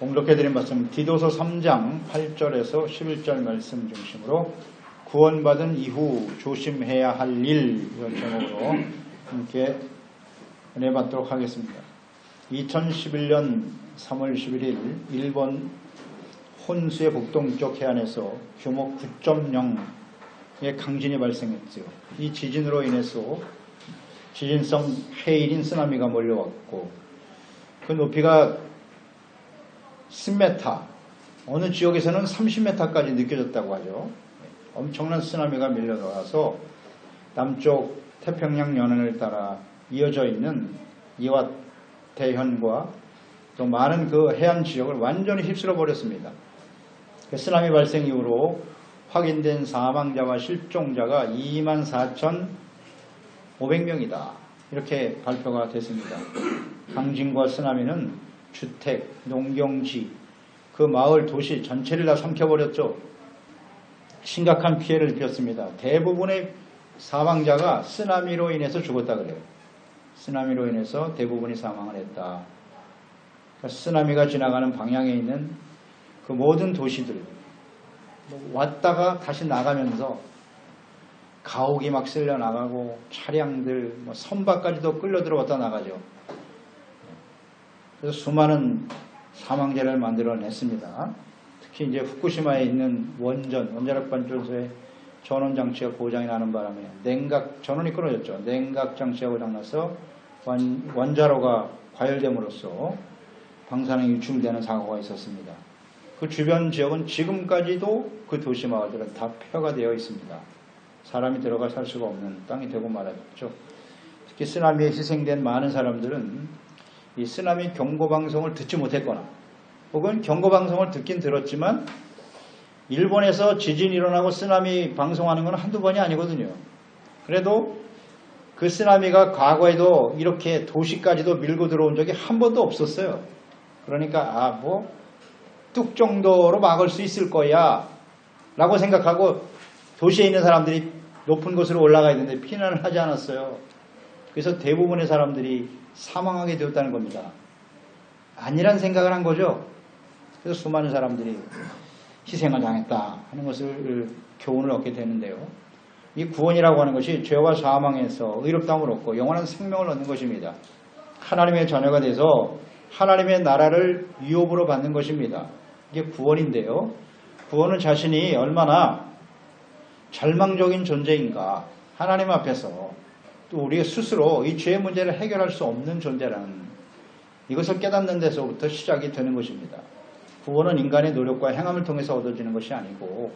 봉독해드린 말씀 디도서 3장 8절에서 11절 말씀 중심으로 구원받은 이후 조심해야 할 일, 이런 제목으로 함께 은혜 받도록 하겠습니다. 2011년 3월 11일 일본 혼수의 북동쪽 해안에서 규모 9.0의 강진이 발생했죠. 이 지진으로 인해서 지진성 해일인 쓰나미가 몰려왔고 그 높이가 10m, 어느 지역에서는 30m까지 느껴졌다고 하죠. 엄청난 쓰나미가 밀려들어와서 남쪽 태평양 연안을 따라 이어져 있는 이와 대현과 또 많은 그 해안 지역을 완전히 휩쓸어 버렸습니다. 그 쓰나미 발생 이후로 확인된 사망자와 실종자가 24,500명이다. 이렇게 발표가 됐습니다. 강진과 쓰나미는 주택, 농경지, 그 마을, 도시 전체를 다 삼켜버렸죠. 심각한 피해를 입혔습니다. 대부분의 사망자가 쓰나미로 인해서 죽었다 그래요. 쓰나미로 인해서 대부분이 사망을 했다. 그러니까 쓰나미가 지나가는 방향에 있는 그 모든 도시들 왔다가 다시 나가면서 가옥이 막 쓸려 나가고 차량들, 선박까지도 끌려 들어왔다 나가죠. 그래서 수많은 사망자를 만들어냈습니다. 특히 이제 후쿠시마에 있는 원자력 발전소의 전원 장치가 고장이 나는 바람에 전원이 끊어졌죠. 냉각 장치가 고장나서 원자로가 과열됨으로써 방사능이 유출되는 사고가 있었습니다. 그 주변 지역은 지금까지도 그 도시 마을들은 다 폐허가 되어 있습니다. 사람이 들어가 살 수가 없는 땅이 되고 말았죠. 특히 쓰나미에 희생된 많은 사람들은 이 쓰나미 경고방송을 듣지 못했거나 혹은 경고방송을 듣긴 들었지만 일본에서 지진이 일어나고 쓰나미 방송하는 건 한두 번이 아니거든요. 그래도 그 쓰나미가 과거에도 이렇게 도시까지도 밀고 들어온 적이 한 번도 없었어요. 그러니까 뚝 정도로 막을 수 있을 거야 라고 생각하고 도시에 있는 사람들이 높은 곳으로 올라가야 되는데 피난을 하지 않았어요. 그래서 대부분의 사람들이 사망하게 되었다는 겁니다. 아니란 생각을 한 거죠. 그래서 수많은 사람들이 희생을 당했다 하는 것을 교훈을 얻게 되는데요. 이 구원이라고 하는 것이 죄와 사망에서 의롭다함을 얻고 영원한 생명을 얻는 것입니다. 하나님의 자녀가 돼서 하나님의 나라를 유업으로 받는 것입니다. 이게 구원인데요. 구원은 자신이 얼마나 절망적인 존재인가, 하나님 앞에서 또 우리가 스스로 이 죄의 문제를 해결할 수 없는 존재라는 이것을 깨닫는 데서부터 시작이 되는 것입니다. 구원은 인간의 노력과 행함을 통해서 얻어지는 것이 아니고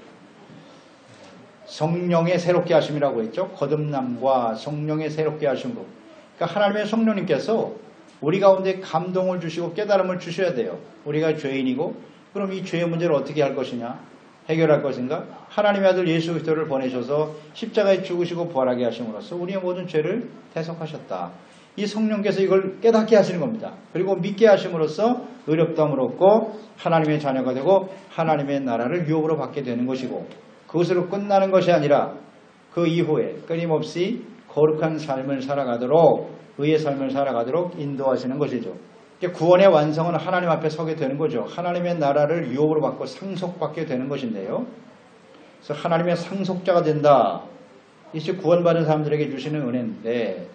성령의 새롭게 하심이라고 했죠. 거듭남과 성령의 새롭게 하심으로. 그러니까 하나님의 성령님께서 우리 가운데 감동을 주시고 깨달음을 주셔야 돼요. 우리가 죄인이고 그럼 이 죄의 문제를 어떻게 할 것이냐, 해결할 것인가? 하나님의 아들 예수 그리스도를 보내셔서 십자가에 죽으시고 부활하게 하심으로써 우리의 모든 죄를 대속하셨다. 이 성령께서 이걸 깨닫게 하시는 겁니다. 그리고 믿게 하심으로써 의롭다함을 얻고 하나님의 자녀가 되고 하나님의 나라를 유업으로 받게 되는 것이고 그것으로 끝나는 것이 아니라 그 이후에 끊임없이 거룩한 삶을 살아가도록 의의 삶을 살아가도록 인도하시는 것이죠. 구원의 완성은 하나님 앞에 서게 되는 거죠. 하나님의 나라를 유업으로 받고 상속받게 되는 것인데요. 그래서 하나님의 상속자가 된다. 이것이 구원받은 사람들에게 주시는 은혜인데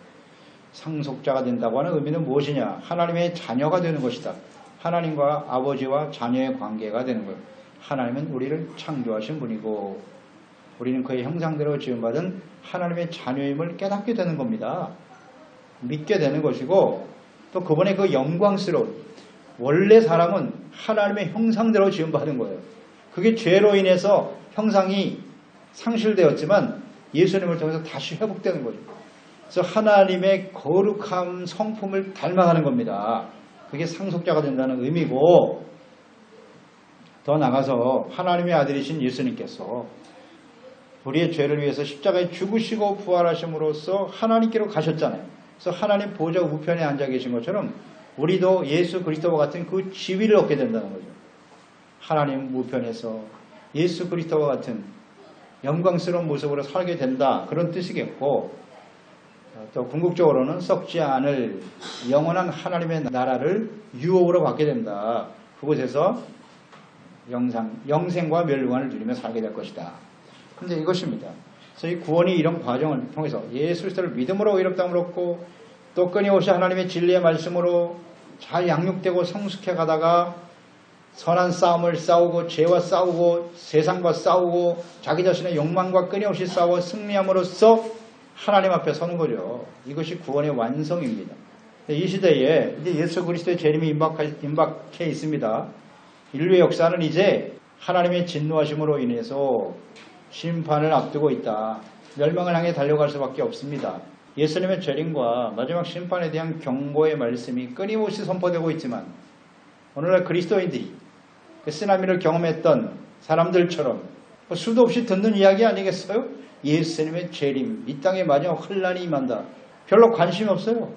상속자가 된다고 하는 의미는 무엇이냐? 하나님의 자녀가 되는 것이다. 하나님과 아버지와 자녀의 관계가 되는 거예요. 하나님은 우리를 창조하신 분이고 우리는 그의 형상대로 지음받은 하나님의 자녀임을 깨닫게 되는 겁니다. 믿게 되는 것이고 또 그분의 그 영광스러운 원래 사람은 하나님의 형상대로 지음받은 거예요. 그게 죄로 인해서 형상이 상실되었지만 예수님을 통해서 다시 회복되는 거죠. 그래서 하나님의 거룩한 성품을 닮아가는 겁니다. 그게 상속자가 된다는 의미고 더 나가서 하나님의 아들이신 예수님께서 우리의 죄를 위해서 십자가에 죽으시고 부활하심으로써 하나님께로 가셨잖아요. 그래서 하나님 보좌 우편에 앉아 계신 것처럼 우리도 예수 그리스도와 같은 그 지위를 얻게 된다는 거죠. 하나님 우편에서 예수 그리스도와 같은 영광스러운 모습으로 살게 된다. 그런 뜻이겠고 또 궁극적으로는 썩지 않을 영원한 하나님의 나라를 유업으로 받게 된다. 그곳에서 영생과 멸류관을 누리며 살게 될 것이다. 근데 이것입니다. 그래서 이 구원이 이런 과정을 통해서 예수 그리스도를 믿음으로 의롭다함을 얻고 또 끊임없이 하나님의 진리의 말씀으로 잘 양육되고 성숙해 가다가 선한 싸움을 싸우고 죄와 싸우고 세상과 싸우고 자기 자신의 욕망과 끊임없이 싸워 승리함으로써 하나님 앞에 서는 거죠. 이것이 구원의 완성입니다. 이 시대에 이제 예수 그리스도의 재림이 임박해 있습니다. 인류의 역사는 이제 하나님의 진노하심으로 인해서 심판을 앞두고 있다. 멸망을 향해 달려갈 수밖에 없습니다. 예수님의 재림과 마지막 심판에 대한 경고의 말씀이 끊임없이 선포되고 있지만 오늘날 그리스도인들이 그 쓰나미를 경험했던 사람들처럼 수도 없이 듣는 이야기 아니겠어요? 예수님의 재림, 이 땅에 마지막 혼란이 임한다. 별로 관심이 없어요.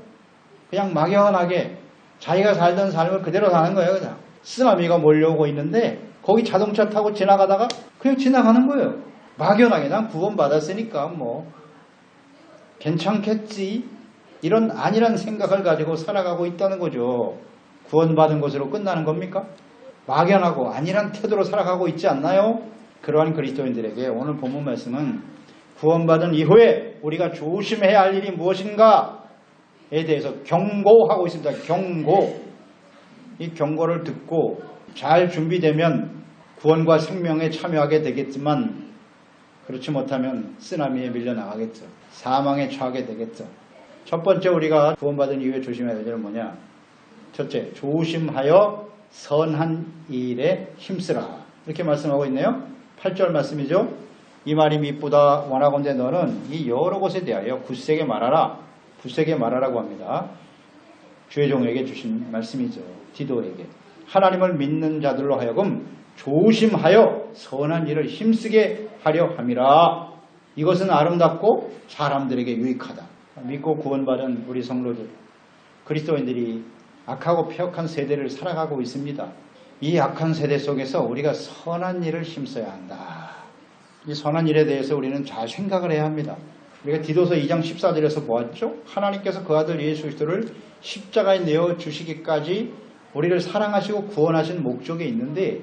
그냥 막연하게 자기가 살던 삶을 그대로 사는 거예요. 그냥 쓰나미가 몰려오고 있는데 거기 자동차 타고 지나가다가 그냥 지나가는 거예요. 막연하게 난 구원받았으니까 뭐 괜찮겠지, 이런 안일한 생각을 가지고 살아가고 있다는 거죠. 구원받은 것으로 끝나는 겁니까? 막연하고 안일한 태도로 살아가고 있지 않나요? 그러한 그리스도인들에게 오늘 본문 말씀은 구원받은 이후에 우리가 조심해야 할 일이 무엇인가에 대해서 경고하고 있습니다. 경고. 이 경고를 듣고 잘 준비되면 구원과 생명에 참여하게 되겠지만 그렇지 못하면 쓰나미에 밀려나가겠죠. 사망에 처하게 되겠죠. 첫 번째 우리가 구원받은 이후에 조심해야 될 일은 뭐냐? 첫째, 조심하여 선한 일에 힘쓰라. 이렇게 말씀하고 있네요. 8절 말씀이죠. 이 말이 미쁘다 원하건대 너는 이 여러 곳에 대하여 굳세게 말하라. 굳세게 말하라고 합니다. 주의 종에게 주신 말씀이죠. 디도에게. 하나님을 믿는 자들로 하여금 조심하여 선한 일을 힘쓰게 하려 함이라. 이것은 아름답고 사람들에게 유익하다. 믿고 구원받은 우리 성도들, 그리스도인들이 악하고 폐역한 세대를 살아가고 있습니다. 이 악한 세대 속에서 우리가 선한 일을 힘써야 한다. 이 선한 일에 대해서 우리는 잘 생각을 해야 합니다. 우리가 디도서 2장 14절에서 보았죠. 하나님께서 그 아들 예수 그리스도를 십자가에 내어 주시기까지 우리를 사랑하시고 구원하신 목적이 있는데,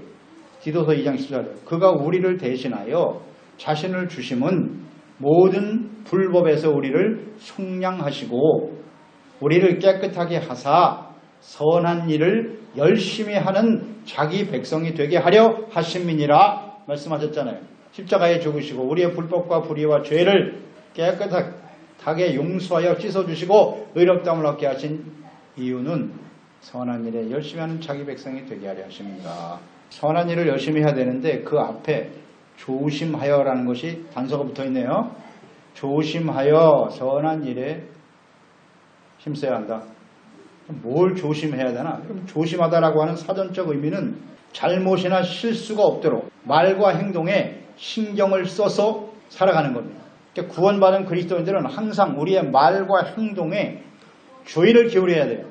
디도서 2장 14절, 그가 우리를 대신하여 자신을 주심은 모든 불법에서 우리를 속량하시고 우리를 깨끗하게 하사 선한 일을 열심히 하는 자기 백성이 되게 하려 하심이니라 말씀하셨잖아요. 십자가에 죽으시고 우리의 불법과 불의와 죄를 깨끗하게 용서하여 씻어주시고 의롭다함을 얻게 하신 이유는 선한 일에 열심히 하는 자기 백성이 되게 하려 하십니다. 선한 일을 열심히 해야 되는데 그 앞에 조심하여라는 것이 단서가 붙어 있네요. 조심하여 선한 일에 힘써야 한다. 뭘 조심해야 되나? 그럼 조심하다라고 하는 사전적 의미는 잘못이나 실수가 없도록 말과 행동에 신경을 써서 살아가는 겁니다. 그러니까 구원받은 그리스도인들은 항상 우리의 말과 행동에 주의를 기울여야 돼요.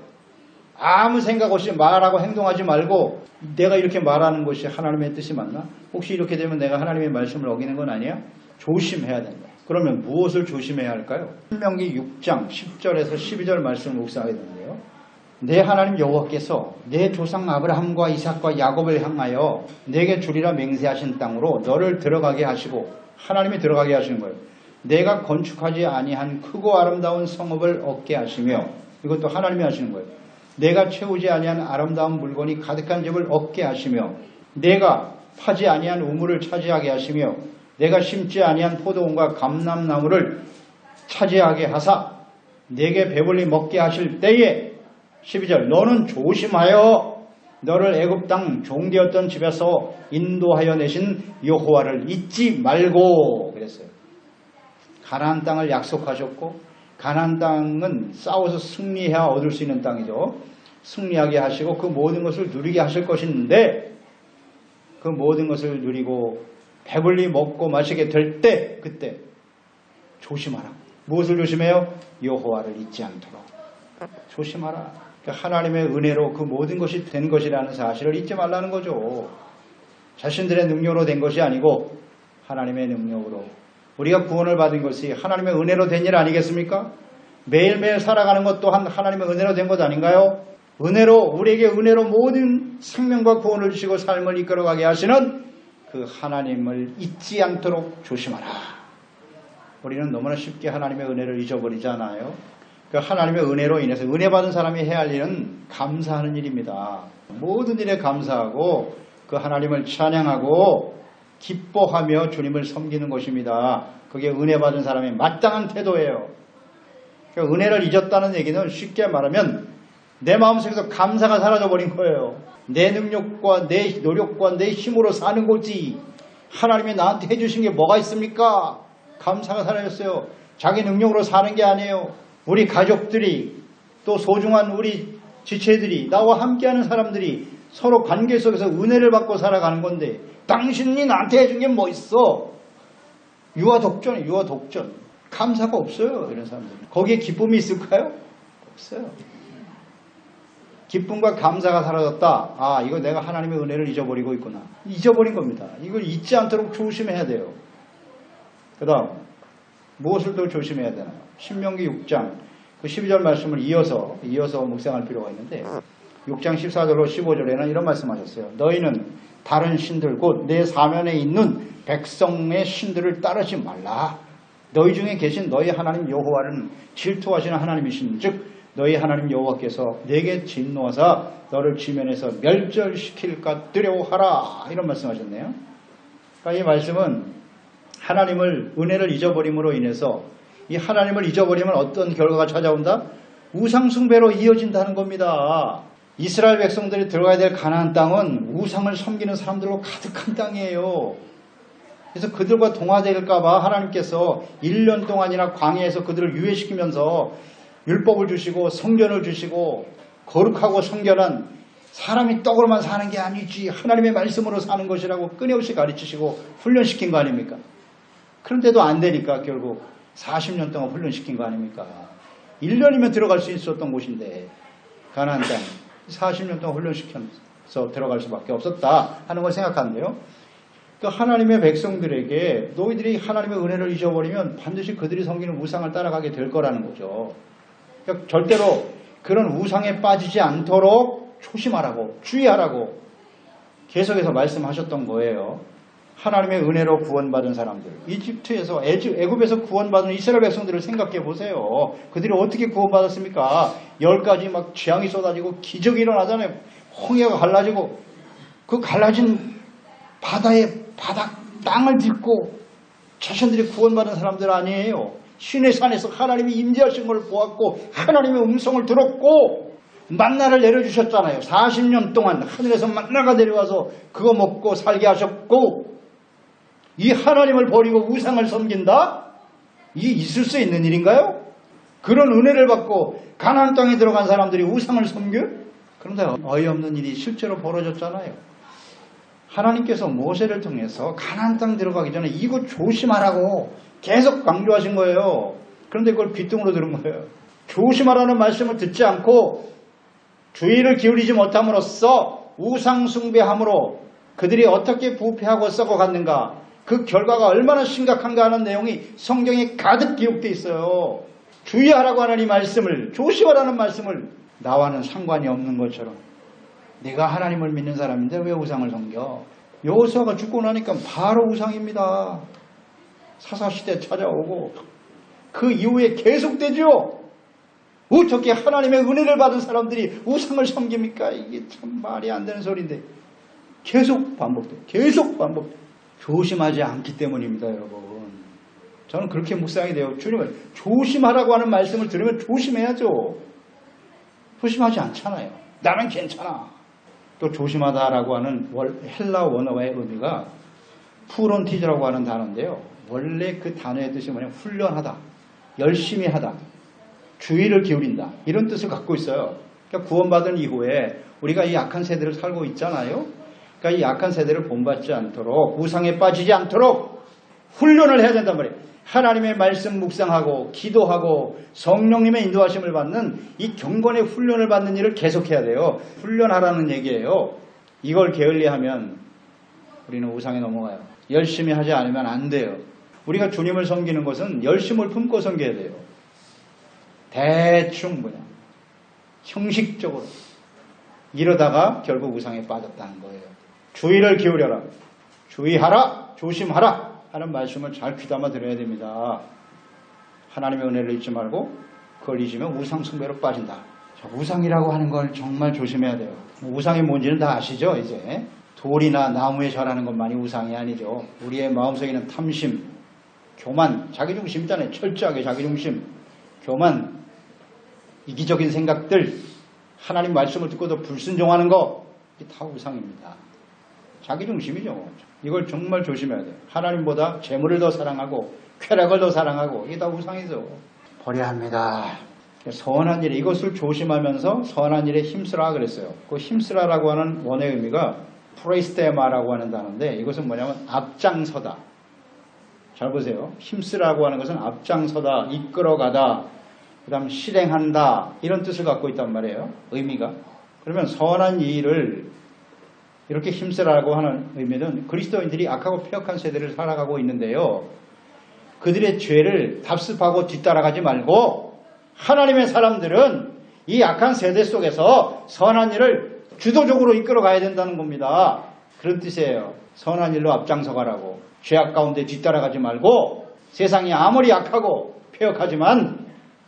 아무 생각 없이 말하고 행동하지 말고 내가 이렇게 말하는 것이 하나님의 뜻이 맞나? 혹시 이렇게 되면 내가 하나님의 말씀을 어기는 건 아니야? 조심해야 된다. 그러면 무엇을 조심해야 할까요? 신명기 6장 10절에서 12절 말씀을 묵상하게 되는데요. 내 하나님 여호와께서 내 조상 아브라함과 이삭과 야곱을 향하여 내게 주리라 맹세하신 땅으로 너를 들어가게 하시고, 하나님이 들어가게 하시는 거예요. 내가 건축하지 아니한 크고 아름다운 성읍을 얻게 하시며, 이것도 하나님이 하시는 거예요. 내가 채우지 아니한 아름다운 물건이 가득한 집을 얻게 하시며, 내가 파지 아니한 우물을 차지하게 하시며, 내가 심지 아니한 포도원과 감람나무를 차지하게 하사 내게 배불리 먹게 하실 때에, 12절, 너는 조심하여 너를 애굽 땅 종되었던 집에서 인도하여 내신 여호와를 잊지 말고 그랬어요. 가나안 땅을 약속하셨고, 가나안 땅은 싸워서 승리해야 얻을 수 있는 땅이죠. 승리하게 하시고 그 모든 것을 누리게 하실 것인데, 그 모든 것을 누리고 배불리 먹고 마시게 될 때, 그때 조심하라. 무엇을 조심해요? 여호와를 잊지 않도록 조심하라. 그러니까 하나님의 은혜로 그 모든 것이 된 것이라는 사실을 잊지 말라는 거죠. 자신들의 능력으로 된 것이 아니고 하나님의 능력으로, 우리가 구원을 받은 것이 하나님의 은혜로 된 일 아니겠습니까? 매일매일 살아가는 것 또한 하나님의 은혜로 된 것 아닌가요? 은혜로 우리에게 은혜로 모든 생명과 구원을 주시고 삶을 이끌어가게 하시는 그 하나님을 잊지 않도록 조심하라. 우리는 너무나 쉽게 하나님의 은혜를 잊어버리잖아요. 그 하나님의 은혜로 인해서 은혜 받은 사람이 해야 할 일은 감사하는 일입니다. 모든 일에 감사하고 그 하나님을 찬양하고 기뻐하며 주님을 섬기는 것입니다. 그게 은혜 받은 사람의 마땅한 태도예요. 그러니까 은혜를 잊었다는 얘기는 쉽게 말하면 내 마음속에서 감사가 사라져버린 거예요. 내 능력과 내 노력과 내 힘으로 사는 거지 하나님이 나한테 해주신 게 뭐가 있습니까? 감사가 사라졌어요. 자기 능력으로 사는 게 아니에요. 우리 가족들이 또 소중한 우리 지체들이 나와 함께하는 사람들이 서로 관계 속에서 은혜를 받고 살아가는 건데 당신이 나한테 해준 게 뭐 있어? 유아독전이에요. 유아독전. 감사가 없어요. 이런 사람들. 거기에 기쁨이 있을까요? 없어요. 기쁨과 감사가 사라졌다. 아, 이거 내가 하나님의 은혜를 잊어버리고 있구나. 잊어버린 겁니다. 이걸 잊지 않도록 조심해야 돼요. 그 다음 무엇을 더 조심해야 되나요? 신명기 6장 그 12절 말씀을 이어서 묵상할 필요가 있는데 6장 14절로 15절에는 이런 말씀하셨어요. 너희는 다른 신들 곧 내 사면에 있는 백성의 신들을 따르지 말라. 너희 중에 계신 너희 하나님 여호와는 질투하시는 하나님이신 즉 너희 하나님 여호와께서 내게 진노하사 너를 지면에서 멸절시킬까 두려워하라. 이런 말씀하셨네요. 그러니까 이 말씀은 하나님을 은혜를 잊어버림으로 인해서 이 하나님을 잊어버리면 어떤 결과가 찾아온다? 우상숭배로 이어진다는 겁니다. 이스라엘 백성들이 들어가야 될 가나안 땅은 우상을 섬기는 사람들로 가득한 땅이에요. 그래서 그들과 동화될까 봐 하나님께서 1년 동안이나 광야에서 그들을 유예시키면서 율법을 주시고 성전을 주시고 거룩하고 성결한 사람이 떡으로만 사는 게 아니지 하나님의 말씀으로 사는 것이라고 끊임없이 가르치시고 훈련시킨 거 아닙니까? 그런데도 안 되니까 결국 40년 동안 훈련시킨 거 아닙니까? 1년이면 들어갈 수 있었던 곳인데 가나안 땅 40년 동안 훈련시켜서 들어갈 수밖에 없었다 하는 걸 생각하는데요. 그 하나님의 백성들에게 너희들이 하나님의 은혜를 잊어버리면 반드시 그들이 섬기는 우상을 따라가게 될 거라는 거죠. 그러니까 절대로 그런 우상에 빠지지 않도록 조심하라고 주의하라고 계속해서 말씀하셨던 거예요. 하나님의 은혜로 구원받은 사람들 이집트에서 애굽에서 구원받은 이스라엘 백성들을 생각해 보세요. 그들이 어떻게 구원받았습니까? 10가지 막 재앙이 쏟아지고 기적이 일어나잖아요. 홍해가 갈라지고 그 갈라진 바다의 땅을 딛고 자신들이 구원받은 사람들 아니에요. 신의 산에서 하나님이 임재하신 걸 보았고 하나님의 음성을 들었고 만나를 내려주셨잖아요. 40년 동안 하늘에서 만나가 내려와서 그거 먹고 살게 하셨고 이 하나님을 버리고 우상을 섬긴다? 이게 있을 수 있는 일인가요? 그런 은혜를 받고 가나안 땅에 들어간 사람들이 우상을 섬겨? 그런데 어이없는 일이 실제로 벌어졌잖아요. 하나님께서 모세를 통해서 가나안 땅 들어가기 전에 이거 조심하라고 계속 강조하신 거예요. 그런데 그걸 귀뚱으로 들은 거예요. 조심하라는 말씀을 듣지 않고 주의를 기울이지 못함으로써 우상 숭배함으로 그들이 어떻게 부패하고 썩어갔는가 그 결과가 얼마나 심각한가 하는 내용이 성경에 가득 기록되어 있어요. 주의하라고 하는 이 말씀을 조심하라는 말씀을 나와는 상관이 없는 것처럼 내가 하나님을 믿는 사람인데 왜 우상을 섬겨? 여호수아가 죽고 나니까 바로 우상입니다. 사사시대 찾아오고 그 이후에 계속되죠. 어떻게 하나님의 은혜를 받은 사람들이 우상을 섬깁니까? 이게 참 말이 안 되는 소리인데 계속 반복돼요. 계속 반복돼요. 조심하지 않기 때문입니다, 여러분. 저는 그렇게 묵상이 돼요. 주님을 조심하라고 하는 말씀을 들으면 조심해야죠. 조심하지 않잖아요. 나는 괜찮아. 또 조심하다라고 하는 헬라 원어의 의미가 푸론티즈라고 하는 단어인데요. 원래 그 단어의 뜻이 뭐냐면 훈련하다, 열심히 하다, 주의를 기울인다 이런 뜻을 갖고 있어요. 그러니까 구원받은 이후에 우리가 이 약한 세대를 살고 있잖아요. 그러니까 이 약한 세대를 본받지 않도록 우상에 빠지지 않도록 훈련을 해야 된단 말이에요. 하나님의 말씀 묵상하고 기도하고 성령님의 인도하심을 받는 이 경건의 훈련을 받는 일을 계속해야 돼요. 훈련하라는 얘기예요. 이걸 게을리하면 우리는 우상에 넘어가요. 열심히 하지 않으면 안 돼요. 우리가 주님을 섬기는 것은 열심을 품고 섬겨야 돼요. 대충 그냥 형식적으로 이러다가 결국 우상에 빠졌다는 거예요. 주의를 기울여라. 주의하라. 조심하라. 하는 말씀을 잘 귀담아 들어야 됩니다. 하나님의 은혜를 잊지 말고 그걸 잊으면 우상 숭배로 빠진다. 자, 우상이라고 하는 걸 정말 조심해야 돼요. 우상이 뭔지는 다 아시죠? 이제 돌이나 나무에 절하는 것만이 우상이 아니죠. 우리의 마음속에 있는 탐심, 교만, 자기중심 있잖아요. 철저하게 자기중심, 교만, 이기적인 생각들, 하나님 말씀을 듣고도 불순종하는 거, 이게 다 우상입니다. 자기중심이죠. 이걸 정말 조심해야 돼요. 하나님보다 재물을 더 사랑하고 쾌락을 더 사랑하고 이게 다 우상이죠. 버려야 합니다. 선한 일에 이것을 조심하면서 선한 일에 힘쓰라 그랬어요. 그 힘쓰라라고 하는 원어의 의미가 프레이스테마라고 하는 단어인데 이것은 뭐냐면 앞장서다. 잘 보세요. 힘쓰라고 하는 것은 앞장서다, 이끌어가다, 그 다음 실행한다 이런 뜻을 갖고 있단 말이에요. 의미가. 그러면 선한 일을 이렇게 힘쓰라고 하는 의미는 그리스도인들이 악하고 폐역한 세대를 살아가고 있는데요. 그들의 죄를 답습하고 뒤따라가지 말고 하나님의 사람들은 이 악한 세대 속에서 선한 일을 주도적으로 이끌어가야 된다는 겁니다. 그런 뜻이에요. 선한 일로 앞장서 가라고. 죄악 가운데 뒤따라가지 말고 세상이 아무리 악하고 폐역하지만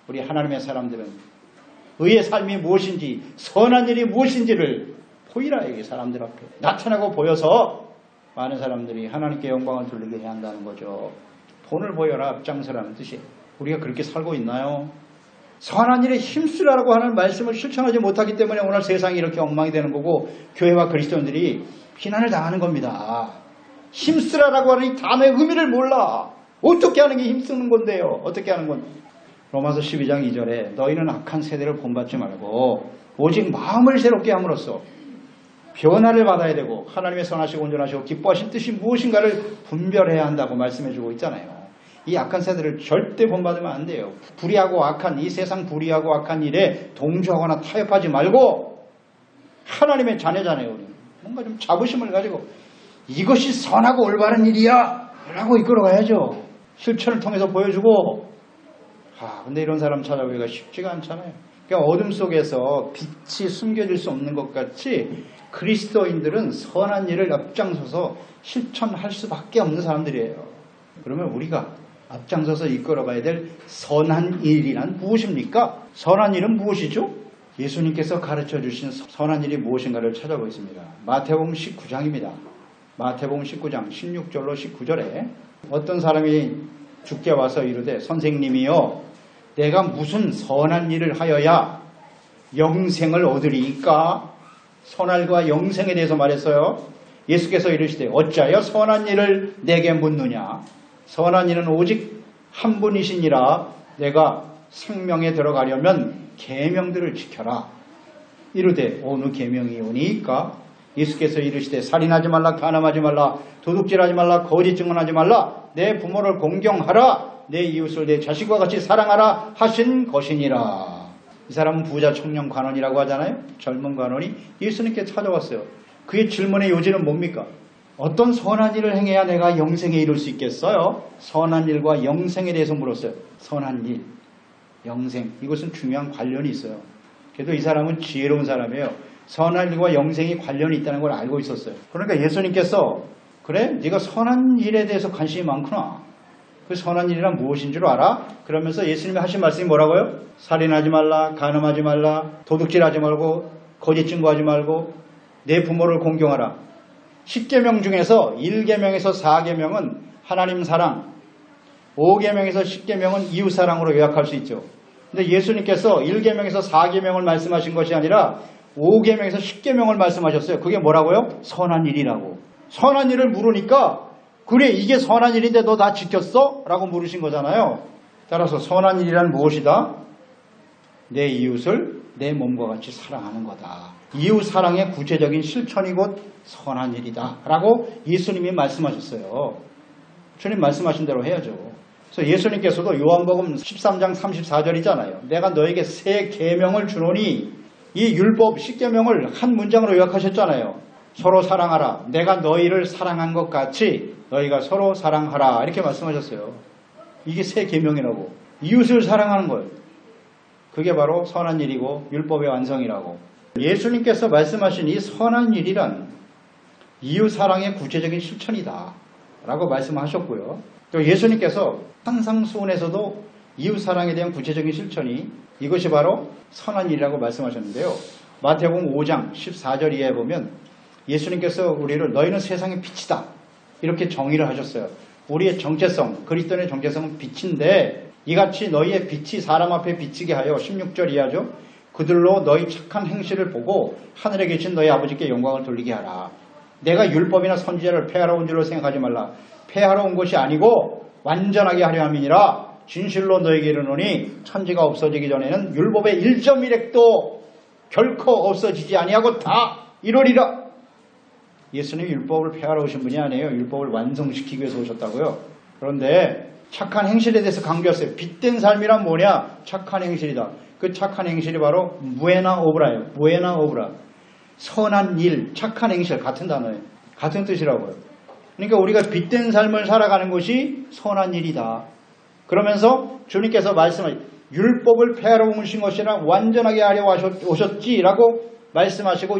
우리 하나님의 사람들은 의의 삶이 무엇인지 선한 일이 무엇인지를 보이라. 여기 사람들 앞에 나타나고 보여서 많은 사람들이 하나님께 영광을 돌리게 해야 한다는 거죠. 돈을 보여라 앞장서라는 뜻이에요. 우리가 그렇게 살고 있나요? 선한 일에 힘쓰라고 하는 말씀을 실천하지 못하기 때문에 오늘 세상이 이렇게 엉망이 되는 거고 교회와 그리스도인들이 비난을 당하는 겁니다. 힘쓰라고 하는 이 단어의 의미를 몰라. 어떻게 하는 게 힘쓰는 건데요? 어떻게 하는 건? 로마서 12장 2절에 너희는 악한 세대를 본받지 말고 오직 마음을 새롭게 함으로써 변화를 받아야 되고 하나님의 선하시고 온전하시고 기뻐하신 뜻이 무엇인가를 분별해야 한다고 말씀해주고 있잖아요. 이 악한 세대를 절대 본받으면 안 돼요. 불의하고 악한 이 세상 불의하고 악한 일에 동조하거나 타협하지 말고 하나님의 자녀잖아요. 우리 뭔가 좀 자부심을 가지고 이것이 선하고 올바른 일이야 라고 이끌어가야죠. 실천을 통해서 보여주고 근데 이런 사람 찾아보기가 쉽지가 않잖아요. 그러니까 어둠 속에서 빛이 숨겨질 수 없는 것 같이 그리스도인들은 선한 일을 앞장서서 실천할 수밖에 없는 사람들이에요. 그러면 우리가 앞장서서 이끌어가야 될 선한 일이란 무엇입니까? 선한 일은 무엇이죠? 예수님께서 가르쳐 주신 선한 일이 무엇인가를 찾아보겠습니다. 마태복음 19장입니다. 마태복음 19장 16절로 19절에 어떤 사람이 주께 와서 이르되 선생님이여 내가 무슨 선한 일을 하여야 영생을 얻으리이까? 선할과 영생에 대해서 말했어요. 예수께서 이르시되 어찌하여 선한 일을 내게 묻느냐? 선한 일은 오직 한 분이시니라. 내가 생명에 들어가려면 계명들을 지켜라. 이르되 어느 계명이오니까? 예수께서 이르시되 살인하지 말라, 간음하지 말라, 도둑질하지 말라, 거짓 증언하지 말라, 내 부모를 공경하라, 내 이웃을 내 자식과 같이 사랑하라 하신 것이니라. 이 사람은 부자 청년 관원이라고 하잖아요. 젊은 관원이 예수님께 찾아왔어요. 그의 질문의 요지는 뭡니까? 어떤 선한 일을 행해야 내가 영생에 이룰 수 있겠어요? 선한 일과 영생에 대해서 물었어요. 선한 일, 영생, 이것은 중요한 관련이 있어요. 그래도 이 사람은 지혜로운 사람이에요. 선한 일과 영생이 관련이 있다는 걸 알고 있었어요. 그러니까 예수님께서 그래? 네가 선한 일에 대해서 관심이 많구나. 그 선한 일이란 무엇인 줄 알아? 그러면서 예수님이 하신 말씀이 뭐라고요? 살인하지 말라, 간음하지 말라, 도둑질하지 말고, 거짓 증거하지 말고, 내 부모를 공경하라. 10계명 중에서 1계명에서 4계명은 하나님 사랑, 5계명에서 10계명은 이웃 사랑으로 요약할 수 있죠. 근데 예수님께서 1계명에서 4계명을 말씀하신 것이 아니라 5계명에서 10계명을 말씀하셨어요. 그게 뭐라고요? 선한 일이라고. 선한 일을 물으니까 그래 이게 선한 일인데 너 다 지켰어? 라고 물으신 거잖아요. 따라서 선한 일이란 무엇이다? 내 이웃을 내 몸과 같이 사랑하는 거다. 이웃 사랑의 구체적인 실천이 곧 선한 일이다 라고 예수님이 말씀하셨어요. 주님 말씀하신 대로 해야죠. 그래서 예수님께서도 요한복음 13장 34절이잖아요. 내가 너에게 새 계명을 주노니 이 율법 10계명을 한 문장으로 요약하셨잖아요. 서로 사랑하라. 내가 너희를 사랑한 것 같이 너희가 서로 사랑하라. 이렇게 말씀하셨어요. 이게 새 계명이라고. 이웃을 사랑하는 거예요. 그게 바로 선한 일이고 율법의 완성이라고. 예수님께서 말씀하신 이 선한 일이란 이웃사랑의 구체적인 실천이다 라고 말씀하셨고요. 또 예수님께서 산상수훈에서도 이웃사랑에 대한 구체적인 실천이 이것이 바로 선한 일이라고 말씀하셨는데요. 마태복음 5장 14절 이하에 보면 예수님께서 우리를 너희는 세상의 빛이다 이렇게 정의를 하셨어요. 우리의 정체성, 그리스도인의 정체성은 빛인데 이같이 너희의 빛이 사람 앞에 비치게 하여 16절 이하죠. 그들로 너희 착한 행실을 보고 하늘에 계신 너희 아버지께 영광을 돌리게 하라. 내가 율법이나 선지자를 폐하러 온 줄로 생각하지 말라. 폐하러 온 것이 아니고 완전하게 하려 함이니라. 진실로 너에게 이르노니 천지가 없어지기 전에는 율법의 1.1획도 결코 없어지지 아니하고 다 이루리라. 예수님이 율법을 폐하러 오신 분이 아니에요. 율법을 완성시키기 위해서 오셨다고요. 그런데 착한 행실에 대해서 강조했어요. 빛된 삶이란 뭐냐? 착한 행실이다. 그 착한 행실이 바로 무에나 오브라예요. 무에나 오브라. 선한 일, 착한 행실 같은 단어예요. 같은 뜻이라고요. 그러니까 우리가 빛된 삶을 살아가는 것이 선한 일이다. 그러면서 주님께서 말씀하신 율법을 폐하러 오신 것이라 완전하게 하려 오셨지라고 말씀하시고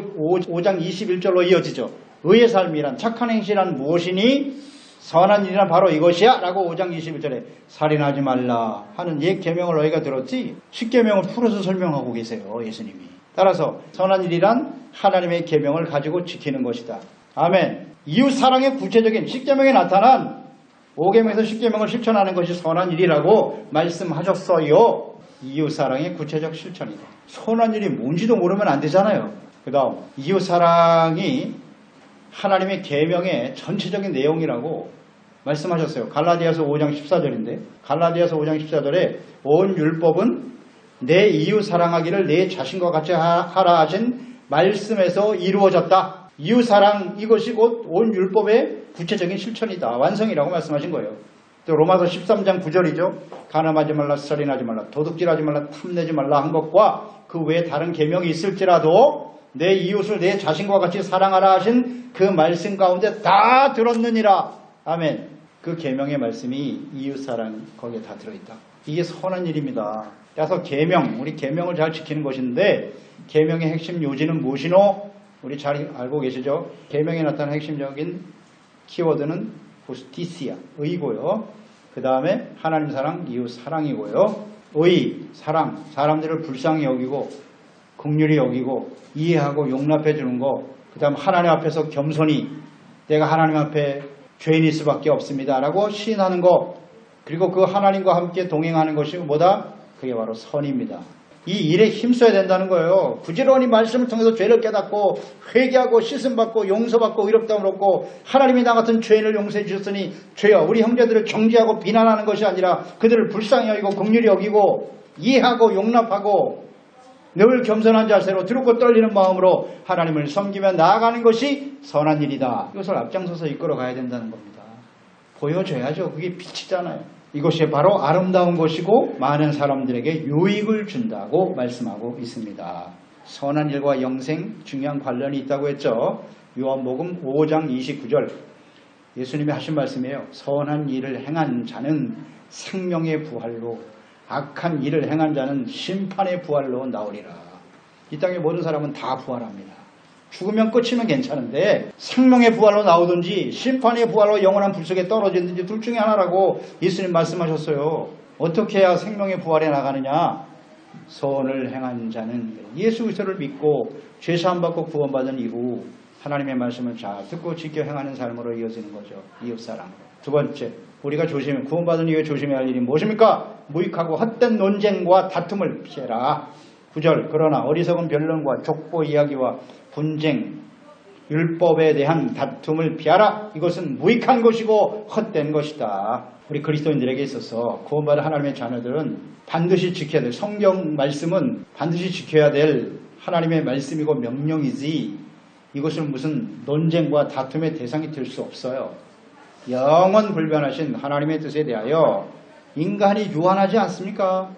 5장 21절로 이어지죠. 의의 삶이란 착한 행실이란 무엇이니 선한 일이란 바로 이것이야 라고 5장 21절에 살인하지 말라 하는 옛 계명을 너희가 들었지 10계명을 풀어서 설명하고 계세요. 예수님이. 따라서 선한 일이란 하나님의 계명을 가지고 지키는 것이다. 아멘. 이웃사랑의 구체적인 10계명에 나타난 5계명에서 10계명을 실천하는 것이 선한 일이라고 말씀하셨어요. 이웃사랑의 구체적 실천이다. 선한 일이 뭔지도 모르면 안 되잖아요. 그 다음 이웃사랑이 하나님의 계명의 전체적인 내용이라고 말씀하셨어요. 갈라디아서 5장 14절인데 갈라디아서 5장 14절에 온 율법은 내 이웃 사랑하기를 내 자신과 같이 하라 하신 말씀에서 이루어졌다. 이웃 사랑 이것이 곧 온 율법의 구체적인 실천이다. 완성이라고 말씀하신 거예요. 또 로마서 13장 9절이죠. 간음하지 말라, 살인하지 말라, 도둑질하지 말라, 탐내지 말라 한 것과 그 외에 다른 계명이 있을지라도 내 이웃을 내 자신과 같이 사랑하라 하신 그 말씀 가운데 다 들었느니라. 아멘. 그 계명의 말씀이 이웃사랑 거기에 다 들어있다. 이게 선한 일입니다. 그래서 계명, 우리 계명을 잘 지키는 것인데 계명의 핵심 요지는 무엇이노? 우리 잘 알고 계시죠? 계명에 나타나는 핵심적인 키워드는 후스티시아, 의고요. 그 다음에 하나님 사랑, 이웃 사랑이고요. 의, 사랑, 사람들을 불쌍히 여기고 긍휼히 여기고 이해하고 용납해 주는 거. 그 다음 하나님 앞에서 겸손히 내가 하나님 앞에 죄인일 수밖에 없습니다 라고 시인하는 거. 그리고 그 하나님과 함께 동행하는 것이 뭐다? 그게 바로 선입니다. 이 일에 힘써야 된다는 거예요. 부지런히 말씀을 통해서 죄를 깨닫고 회개하고 씻음받고 용서받고 의롭다함을 얻고 하나님이 나 같은 죄인을 용서해 주셨으니 죄여 우리 형제들을 정죄하고 비난하는 것이 아니라 그들을 불쌍히 여기고 긍휼히 여기고 이해하고 용납하고 늘 겸손한 자세로 두렵고 떨리는 마음으로 하나님을 섬기며 나아가는 것이 선한 일이다. 이것을 앞장서서 이끌어 가야 된다는 겁니다. 보여줘야죠. 그게 빛이잖아요. 이것이 바로 아름다운 것이고 많은 사람들에게 유익을 준다고 말씀하고 있습니다. 선한 일과 영생 중요한 관련이 있다고 했죠. 요한복음 5장 29절 예수님이 하신 말씀이에요. 선한 일을 행한 자는 생명의 부활로 악한 일을 행한 자는 심판의 부활로 나오리라. 이 땅의 모든 사람은 다 부활합니다. 죽으면 끝이면 괜찮은데 생명의 부활로 나오든지 심판의 부활로 영원한 불 속에 떨어지든지 둘 중에 하나라고 예수님 말씀하셨어요. 어떻게 해야 생명의 부활에 나가느냐? 선을 행한 자는 예수 그리스도를 믿고 죄사함 받고 구원받은 이후 하나님의 말씀을 잘 듣고 지켜 행하는 삶으로 이어지는 거죠. 이웃사랑으로. 두 번째, 우리가 구원받은 이후에 조심해야 할 일이 무엇입니까? 무익하고 헛된 논쟁과 다툼을 피해라. 9절, 그러나 어리석은 변론과 족보 이야기와 분쟁, 율법에 대한 다툼을 피하라. 이것은 무익한 것이고 헛된 것이다. 우리 그리스도인들에게 있어서 구원받은 하나님의 자녀들은 반드시 지켜야 될, 성경 말씀은 반드시 지켜야 될 하나님의 말씀이고 명령이지 이것은 무슨 논쟁과 다툼의 대상이 될 수 없어요. 영원 불변하신 하나님의 뜻에 대하여 인간이 유한하지 않습니까?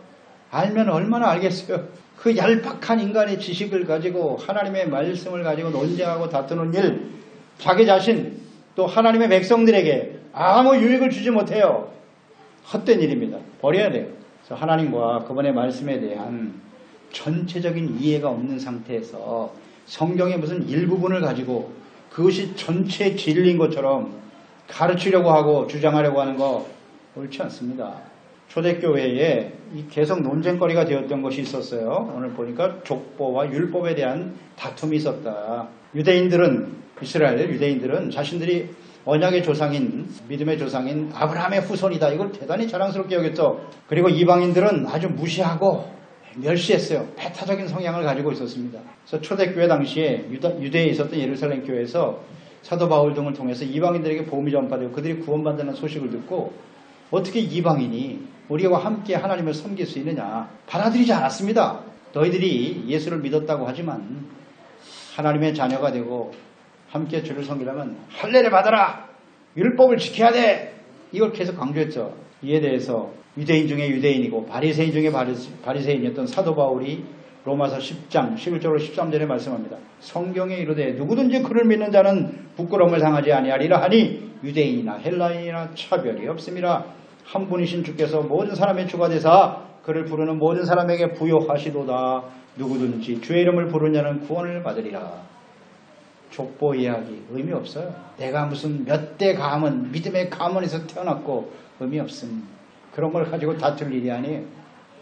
알면 얼마나 알겠어요. 그 얄팍한 인간의 지식을 가지고 하나님의 말씀을 가지고 논쟁하고 다투는 일, 자기 자신 또 하나님의 백성들에게 아무 유익을 주지 못해요. 헛된 일입니다. 버려야 돼요. 그래서 하나님과 그분의 말씀에 대한 전체적인 이해가 없는 상태에서 성경의 무슨 일부분을 가지고 그것이 전체 진리인 것처럼 가르치려고 하고 주장하려고 하는 거 옳지 않습니다. 초대교회에 계속 논쟁거리가 되었던 것이 있었어요. 오늘 보니까 족보와 율법에 대한 다툼이 있었다. 이스라엘 유대인들은 자신들이 언약의 조상인, 믿음의 조상인 아브라함의 후손이다. 이걸 대단히 자랑스럽게 여겼죠. 그리고 이방인들은 아주 무시하고 멸시했어요. 배타적인 성향을 가지고 있었습니다. 그래서 초대교회 당시에 유대에 있었던 예루살렘 교회에서 사도 바울 등을 통해서 이방인들에게 복음이 전파되고 그들이 구원받는 소식을 듣고 어떻게 이방인이 우리와 함께 하나님을 섬길 수 있느냐 받아들이지 않았습니다. 너희들이 예수를 믿었다고 하지만 하나님의 자녀가 되고 함께 주를 섬기려면 할례를 받아라. 율법을 지켜야 돼. 이걸 계속 강조했죠. 이에 대해서 유대인 중에 유대인이고 바리새인 중에 바리새인이었던 사도 바울이 로마서 10장 11절로 13절에 말씀합니다. 성경에 이르되 누구든지 그를 믿는 자는 부끄러움을 당하지 아니하리라 하니 유대인이나 헬라인이나 차별이 없음이라. 한 분이신 주께서 모든 사람의 주가 되사 그를 부르는 모든 사람에게 부여하시도다. 누구든지 주의 이름을 부르는 자는 구원을 받으리라. 족보 이야기 의미 없어요. 내가 무슨 몇 대 가문, 믿음의 가문에서 태어났고 의미 없음. 그런 걸 가지고 다툴 일이 아니에요.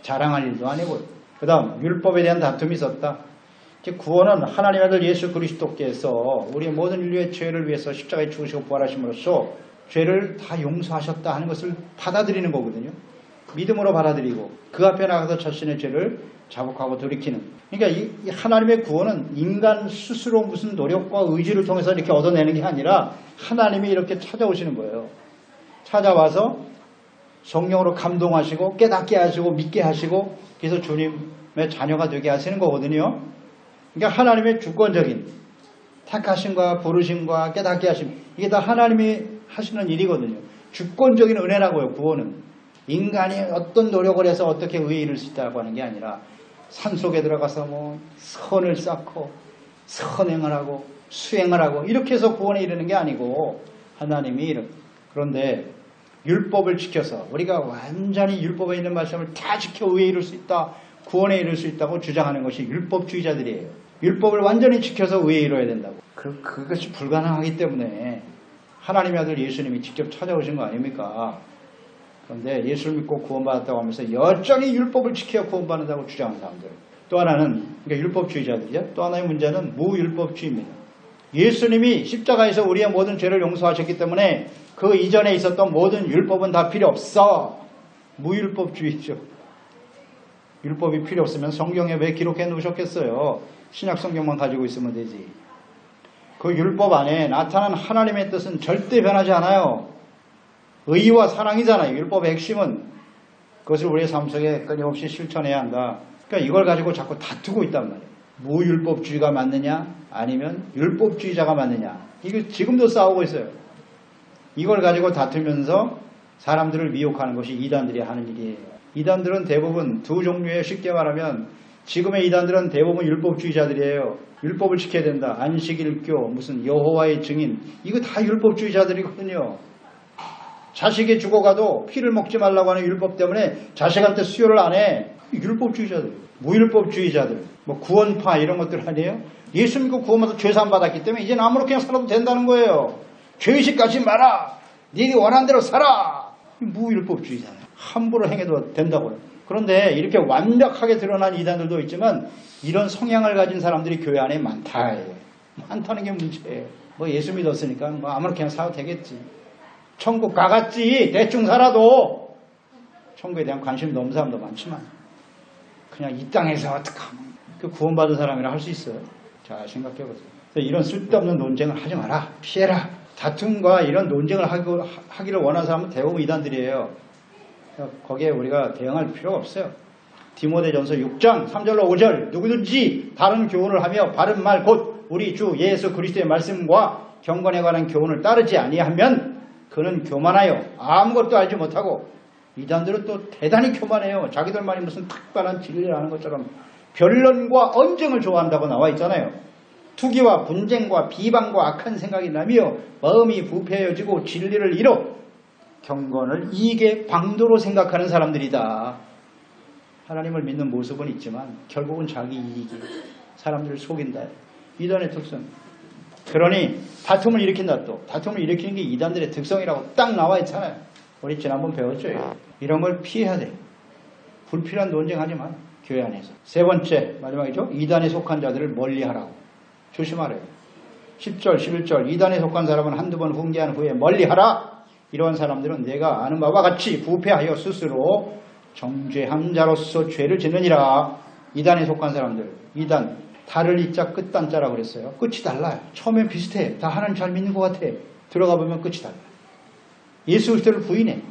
자랑할 일도 아니고. 그 다음 율법에 대한 다툼이 있었다. 구원은 하나님의 아들 예수 그리스도께서 우리의 모든 인류의 죄를 위해서 십자가에 죽으시고 부활하심으로써 죄를 다 용서하셨다 하는 것을 받아들이는 거거든요. 믿음으로 받아들이고 그 앞에 나가서 자신의 죄를 자복하고 돌이키는. 그러니까 이 하나님의 구원은 인간 스스로 무슨 노력과 의지를 통해서 이렇게 얻어내는 게 아니라 하나님이 이렇게 찾아오시는 거예요. 찾아와서 성령으로 감동하시고 깨닫게 하시고 믿게 하시고 그래서 주님의 자녀가 되게 하시는 거거든요. 그러니까 하나님의 주권적인 택하심과 부르심과 깨닫게 하심, 이게 다 하나님이 하시는 일이거든요. 주권적인 은혜라고요. 구원은 인간이 어떤 노력을 해서 어떻게 의에 이를 수 있다고 하는 게 아니라 산속에 들어가서 뭐 선을 쌓고 선행을 하고 수행을 하고 이렇게 해서 구원에 이르는 게 아니고 하나님이 이렇게. 그런데 율법을 지켜서 우리가 완전히 율법에 있는 말씀을 다 지켜 의에 이를 수 있다, 구원에 이를 수 있다고 주장하는 것이 율법주의자들이에요. 율법을 완전히 지켜서 의에 이뤄야 된다고. 그것이 불가능하기 때문에 하나님의 아들 예수님이 직접 찾아오신 거 아닙니까? 그런데 예수를 믿고 구원받았다고 하면서 여전히 율법을 지켜야 구원받는다고 주장하는 사람들. 또 하나는 그러니까 율법주의자들이죠. 또 하나의 문제는 무율법주의입니다. 예수님이 십자가에서 우리의 모든 죄를 용서하셨기 때문에 그 이전에 있었던 모든 율법은 다 필요 없어. 무율법주의죠. 율법이 필요 없으면 성경에 왜 기록해 놓으셨겠어요? 신약 성경만 가지고 있으면 되지. 그 율법 안에 나타난 하나님의 뜻은 절대 변하지 않아요. 의와 사랑이잖아요. 율법의 핵심은. 그것을 우리의 삶 속에 끊임없이 실천해야 한다. 그러니까 이걸 가지고 자꾸 다투고 있단 말이에요. 무율법주의가 맞느냐 아니면 율법주의자가 맞느냐. 이거 지금도 싸우고 있어요. 이걸 가지고 다투면서 사람들을 미혹하는 것이 이단들이 하는 일이에요. 이단들은 대부분 두 종류의, 쉽게 말하면 지금의 이단들은 대부분 율법주의자들이에요. 율법을 지켜야 된다. 안식일교, 무슨 여호와의 증인, 이거 다 율법주의자들이거든요. 자식이 죽어가도 피를 먹지 말라고 하는 율법 때문에 자식한테 수혈을 안 해. 율법주의자들, 무율법주의자들, 뭐 구원파 이런 것들 아니에요? 예수 믿고 구원받아서 죄사함 받았기 때문에 이제는 아무렇게 그냥 살아도 된다는 거예요. 죄의식 가지 마라. 네가 원하는 대로 살아. 무율법주의잖아요. 함부로 행해도 된다고요. 그런데 이렇게 완벽하게 드러난 이단들도 있지만 이런 성향을 가진 사람들이 교회 안에 많다. 많다는 게 문제예요. 뭐 예수 믿었으니까 뭐 아무렇게 그냥 살아도 되겠지. 천국 가갔지. 대충 살아도. 천국에 대한 관심도 없는 사람도 많지만 그냥 이 땅에서 어떡하면 그 구원받은 사람이라 할 수 있어요. 자, 생각해보세요. 이런 쓸데없는 논쟁을 하지 마라. 피해라. 다툼과 이런 논쟁을 하기를 원하는 사람은 대부분 이단들이에요. 거기에 우리가 대응할 필요가 없어요. 디모데전서 6장 3절로 5절 누구든지 다른 교훈을 하며 바른 말 곧 우리 주 예수 그리스도의 말씀과 경건에 관한 교훈을 따르지 아니하면 그는 교만하여 아무것도 알지 못하고, 이단들은 또 대단히 교만해요. 자기들만이 무슨 특별한 진리를 아는 것처럼 변론과 언쟁을 좋아한다고 나와 있잖아요. 투기와 분쟁과 비방과 악한 생각이 나며 마음이 부패해지고 진리를 잃어 경건을 이익의 방도로 생각하는 사람들이다. 하나님을 믿는 모습은 있지만 결국은 자기 이익이 사람들을 속인다. 이단의 특성. 그러니 다툼을 일으킨다. 또 다툼을 일으키는 게 이단들의 특성이라고 딱 나와 있잖아요. 우리 지난번 배웠죠. 이런 걸 피해야 돼. 불필요한 논쟁하지 마. 교회 안에서. 세 번째 마지막이죠. 이단에 속한 자들을 멀리하라고. 조심하래요. 10절 11절 이단에 속한 사람은 한두 번 훈계한 후에 멀리하라. 이러한 사람들은 내가 아는 바와 같이 부패하여 스스로 정죄한 자로서 죄를 짓느니라. 이단에 속한 사람들. 이단 달을 이자 끝단자라고 그랬어요. 끝이 달라요. 처음엔 비슷해. 다 하나님 잘 믿는 것 같아. 들어가 보면 끝이 달라요. 예수 그리스도를 부인해.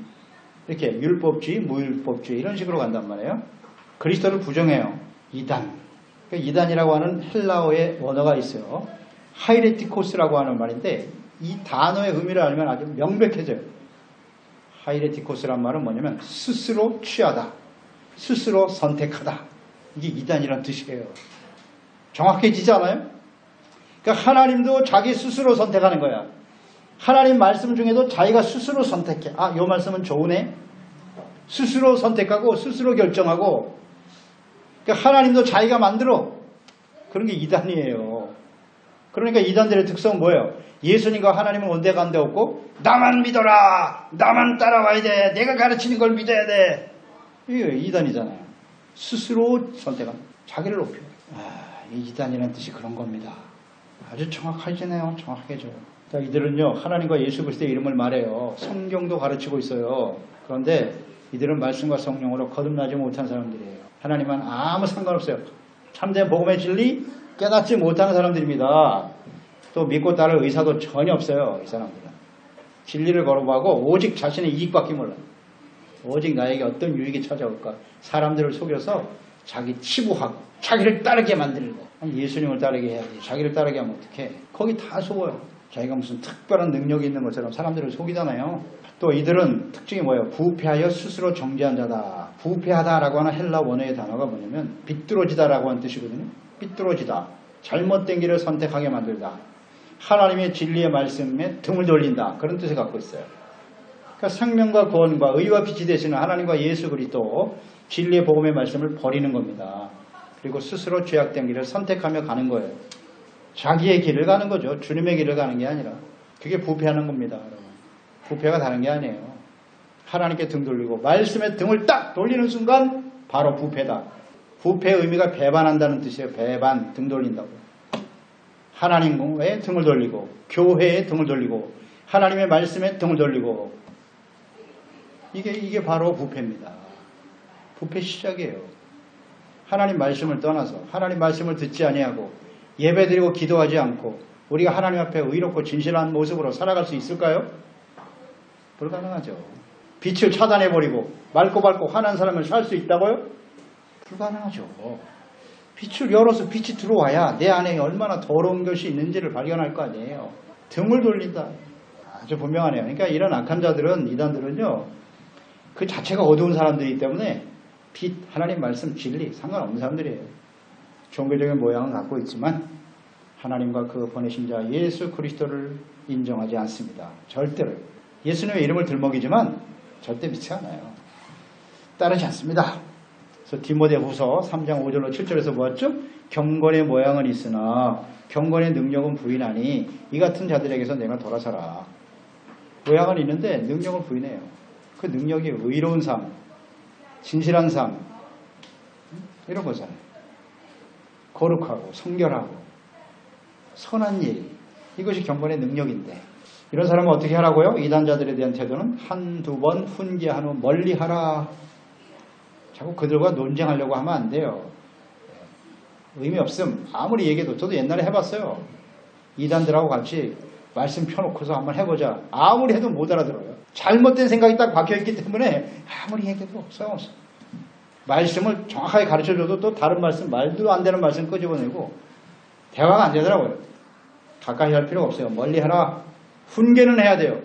이렇게 율법주의, 무율법주의 이런 식으로 간단 말이에요. 그리스도를 부정해요. 이단. 그러니까 이단이라고 하는 헬라어의 원어가 있어요. 하이레티코스라고 하는 말인데 이 단어의 의미를 알면 아주 명백해져요. 하이레티코스란 말은 뭐냐면 스스로 취하다. 스스로 선택하다. 이게 이단이란 뜻이에요. 정확해지지 않아요? 그러니까 하나님도 자기 스스로 선택하는 거야. 하나님 말씀 중에도 자기가 스스로 선택해. 아, 이 말씀은 좋으네. 스스로 선택하고 스스로 결정하고. 그러니까 하나님도 자기가 만들어. 그런 게 이단이에요. 그러니까 이단들의 특성은 뭐예요? 예수님과 하나님은 온데간데 없고 나만 믿어라. 나만 따라와야 돼. 내가 가르치는 걸 믿어야 돼. 이게 이단이잖아요. 스스로 선택한 자기를 높여. 이 이단이라는 뜻이 그런 겁니다. 아주 정확하지네요. 정확해져요. 자, 이들은요 하나님과 예수 그리스도의 이름을 말해요. 성경도 가르치고 있어요. 그런데 이들은 말씀과 성령으로 거듭나지 못한 사람들이에요. 하나님은 아무 상관없어요. 참된 복음의 진리 깨닫지 못하는 사람들입니다. 또 믿고 따를 의사도 전혀 없어요. 이 사람들은. 진리를 거듭하고 오직 자신의 이익밖에 몰라요. 오직 나에게 어떤 유익이 찾아올까. 사람들을 속여서 자기 치부하고 자기를 따르게 만들고. 예수님을 따르게 해야지. 자기를 따르게 하면 어떡해. 거기 다 속어요. 자기가 무슨 특별한 능력이 있는 것처럼 사람들을 속이잖아요. 또 이들은 특징이 뭐예요? 부패하여 스스로 정죄한 자다. 부패하다라고 하는 헬라 원어의 단어가 뭐냐면 비뚤어지다라고 하는 뜻이거든요. 삐뚤어지다. 잘못된 길을 선택하게 만들다. 하나님의 진리의 말씀에 등을 돌린다. 그런 뜻을 갖고 있어요. 그러니까 생명과 구원과 의와 빛이 되시는 하나님과 예수 그리스도 진리의 복음의 말씀을 버리는 겁니다. 그리고 스스로 죄악된 길을 선택하며 가는 거예요. 자기의 길을 가는 거죠. 주님의 길을 가는 게 아니라. 그게 부패하는 겁니다. 여러분. 부패가 다른 게 아니에요. 하나님께 등 돌리고 말씀에 등을 딱 돌리는 순간 바로 부패다. 부패의 의미가 배반한다는 뜻이에요. 배반, 등 돌린다고. 하나님의 등을 돌리고 교회에 등을 돌리고 하나님의 말씀에 등을 돌리고 이게 바로 부패입니다. 부패 시작이에요. 하나님 말씀을 떠나서 하나님 말씀을 듣지 아니하고 예배드리고 기도하지 않고 우리가 하나님 앞에 의롭고 진실한 모습으로 살아갈 수 있을까요? 불가능하죠. 빛을 차단해버리고 맑고 화난 사람을 살 수 있다고요? 불가능하죠. 빛을 열어서 빛이 들어와야 내 안에 얼마나 더러운 것이 있는지를 발견할 거 아니에요. 등을 돌린다. 아주 분명하네요. 그러니까 이런 악한 자들은, 이단들은요, 그 자체가 어두운 사람들이기 때문에 빛, 하나님 말씀, 진리 상관없는 사람들이에요. 종교적인 모양은 갖고 있지만 하나님과 그 보내신 자 예수 그리스도를 인정하지 않습니다. 절대로. 예수님의 이름을 들먹이지만 절대 믿지 않아요. 따르지 않습니다. 그래서 디모데후서 3장 5절로 7절에서 보았죠? 경건의 모양은 있으나 경건의 능력은 부인하니 이 같은 자들에게서 내가 돌아서라. 모양은 있는데 능력을 부인해요. 그 능력이 의로운 삶, 진실한 삶 이런 거잖아요. 거룩하고 성결하고 선한 일, 이것이 경건의 능력인데 이런 사람은 어떻게 하라고요? 이단자들에 대한 태도는 한두 번 훈계한 후 멀리하라. 자꾸 그들과 논쟁하려고 하면 안 돼요. 의미 없음. 아무리 얘기해도 저도 옛날에 해봤어요. 이단들하고 같이 말씀 펴놓고서 한번 해보자. 아무리 해도 못 알아들어요. 잘못된 생각이 딱 박혀있기 때문에 아무리 얘기해도 소용없어. 말씀을 정확하게 가르쳐줘도 또 다른 말씀, 말도 안 되는 말씀 끄집어내고 대화가 안 되더라고요. 가까이 할 필요가 없어요. 멀리 하라. 훈계는 해야 돼요.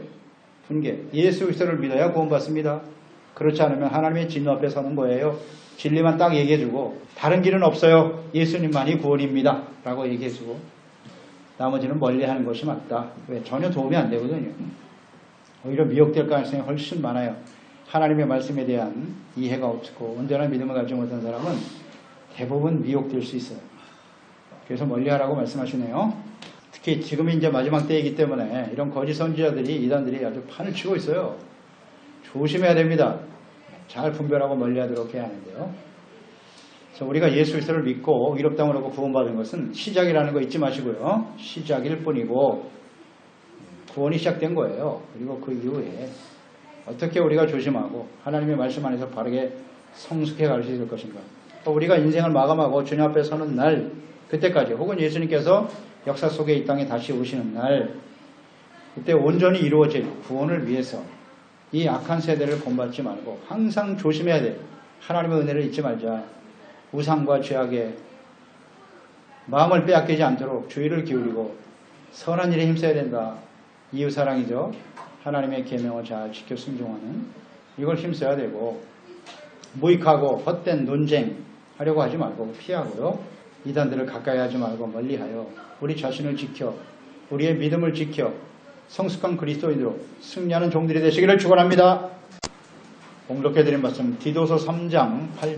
훈계. 예수 그리스도를 믿어야 구원받습니다. 그렇지 않으면 하나님의 진노 앞에 서는 거예요. 진리만 딱 얘기해주고 다른 길은 없어요. 예수님만이 구원입니다. 라고 얘기해주고 나머지는 멀리하는 것이 맞다. 왜? 전혀 도움이 안 되거든요. 오히려 미혹될 가능성이 훨씬 많아요. 하나님의 말씀에 대한 이해가 없고 온전한 믿음을 가지지 못한 사람은 대부분 미혹될 수 있어요. 그래서 멀리하라고 말씀하시네요. 특히 지금이 이제 마지막 때이기 때문에 이런 거짓 선지자들이, 이단들이 아주 판을 치고 있어요. 조심해야 됩니다. 잘 분별하고 멀리하도록 해야 하는데요. 그래서 우리가 예수 그리스도를 믿고 의롭다함으로 구원받은 것은 시작이라는 거 잊지 마시고요. 시작일 뿐이고 구원이 시작된 거예요. 그리고 그 이후에 어떻게 우리가 조심하고 하나님의 말씀 안에서 바르게 성숙해 갈 수 있을 것인가. 또 우리가 인생을 마감하고 주님 앞에 서는 날, 그때까지, 혹은 예수님께서 역사 속에 이 땅에 다시 오시는 날, 그때 온전히 이루어질 구원을 위해서 이 악한 세대를 본받지 말고 항상 조심해야 돼. 하나님의 은혜를 잊지 말자. 우상과 죄악에 마음을 빼앗기지 않도록 주의를 기울이고 선한 일에 힘써야 된다. 이웃사랑이죠. 하나님의 계명을 잘 지켜 순종하는 이걸 힘써야 되고, 무익하고 헛된 논쟁 하려고 하지 말고 피하고요. 이단들을 가까이 하지 말고 멀리하여 우리 자신을 지켜 우리의 믿음을 지켜 성숙한 그리스도인으로 승리하는 종들이 되시기를 축원합니다. 공독해드린 말씀 디도서 3장 8